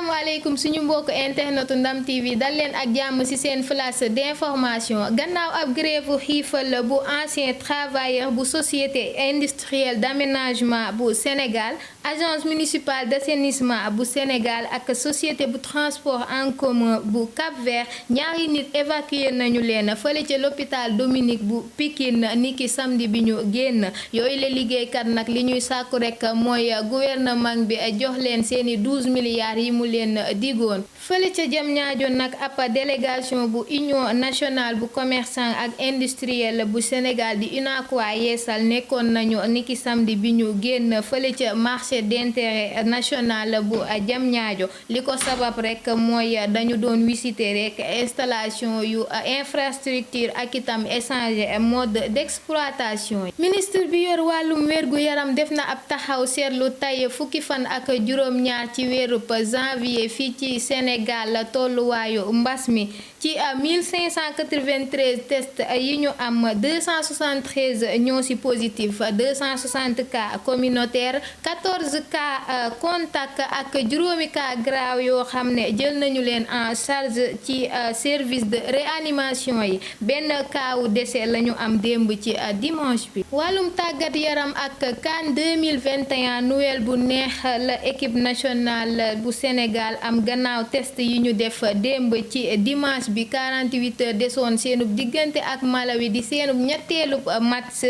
asalaamaaleykum suñu mbokk internetu Ndam TV dal leen ak jàmm ci seen flash d'information gannaaw ab grève xiifal bu ancien travailleur bu société industrielle d'aménagement bu Sénégal agence municipale d'assainissement bu Sénégal ak société bu transport en commun bu Cap-Vert ñaari nit évacué nañu leen fële ca l'hôpital Dominique bu Pikine niki samedi bi ñu génn yooyu la liggéeykat nag li ñuy sàkku rek mooy gouvernement bi jox leen seeni 12 milliards yi mu leen digoon fële ca Diamniadio nag ab délégation bu union nationale bu commerçant ak industriel bu Sénégal di UNACOIS yeesal nekkoon nañu niki samedi bi ñu génn fële ca marché d'intérêt national bu Diamniadio li ko sabab rek mooy dañu doon visiter rek installation yu infrastructure ak itam échanger mode d'exploitation yi ministre bi yor wàllum wérgu yaram def na ab taxaw seetlu tey fukki fan ak juróom-ñaar ci weeru janvier fii ci Sénégal tolluwaayu mbas mi ci 1593 tests yi ñu am 273 ñoo ci positif 260 cas communautaire 14 cas contact ak juróomi cas grave yoo xam ne jël nañu leen en charge ci service de réanimation yi benn cas wu décès la ñu am démb ci dimanche bi wàllum tàggat yaram ak CAN 2021 Noël bu neex la équipe nationale bu Sénégal am gannaaw test yi ñu def démb ci dimanche bi 48 heures desoon seenub diggante ak Malawi di seenub ñetteelu match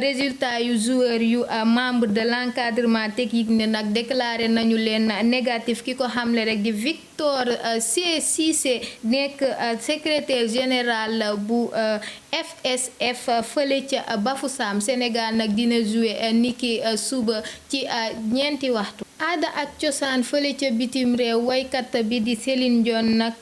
résultat yu joueur yu membre de l'encadrement technique ne nag déclaré nañu leen négatif ki ko xamle rek di Victor Cissé nekk secrétaire général bu FSF fële ca Bafoussam Sénégal nag dina jouer niki suba ci ñeenti waxtu aada ak cosaan fële ca bitim réew waykat bi di Céline Dion nag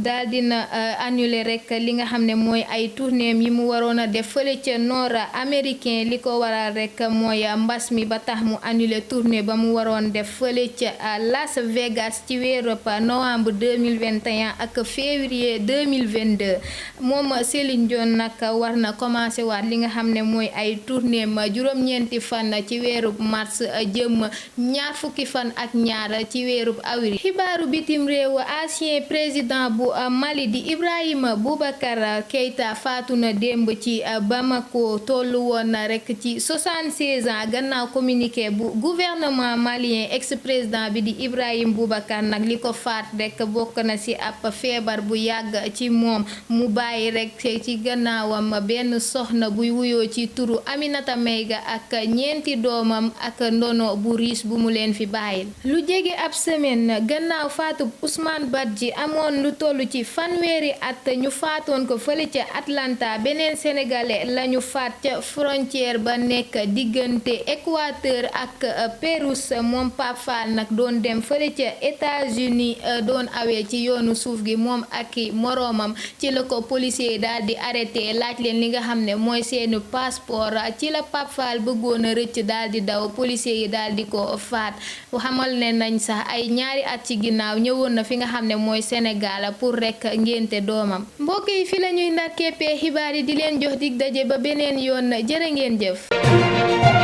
daal dina annuler rek li nga xam ne mooy ay tournéem yi mu waroon a def fële ca nord américain li ko waral rek mooy mbas mi ba tax mu annuler tournée ba mu waroon def fële ca Las Vegas ci weeru novembre 2021 ak février 2022 moom Céline Dion nag war na commencé waat li nga xam ne mooy ay tournéem juróom-ñeenti fan ci weeru mars jëm ñaar fukki fan ak ñaar ci weeru avril xibaaru bitim réew ancien président bu Mali di Ibrahima Boubacar Keïta faatu na démb ci Bamako tollu woon na rek ci 76 ans gannaaw communiqué bu gouvernement malien ex-président bi di Ibrahima Boubacar nag li ko faat rek bokk na ci ab feebar bu yàgg ci moom mu bàyyi rek ci gannaawam benn soxna buy wuyoo ci turu Aminata Meiga ak ñeenti doomam ak ndono bu riis bu mu leen fi bàyyil lu jege ab semaine gannaaw faatu Ousmane Badji amoon lu toll ci fanweeri at ñu faatoon ko fële ca Atlanta beneen sénégalais lañu faat ca frontière ba nekk diggante Équateur ak Pérou moom Pape Fall nag doon dem fële ca États-Unis doon awee ci yoonu suuf gi moom ak moroomam ci la ko policier daal di arrêté laaj leen li nga xam ne mooy seeni passeport ci la Pape Fall bëggoon a rëcc daal di daw policier yi daal di ko faat xamal ne nañ sax ay ñaari at ci ginnaaw ñëwoon na fi nga xam ne mooy Sénégal pour rek ngénte doomam mbokk yi fi la ñuy ndar keppee xibaar yi di leen jox dig daje ba beneen yoon jërë ngeen jëf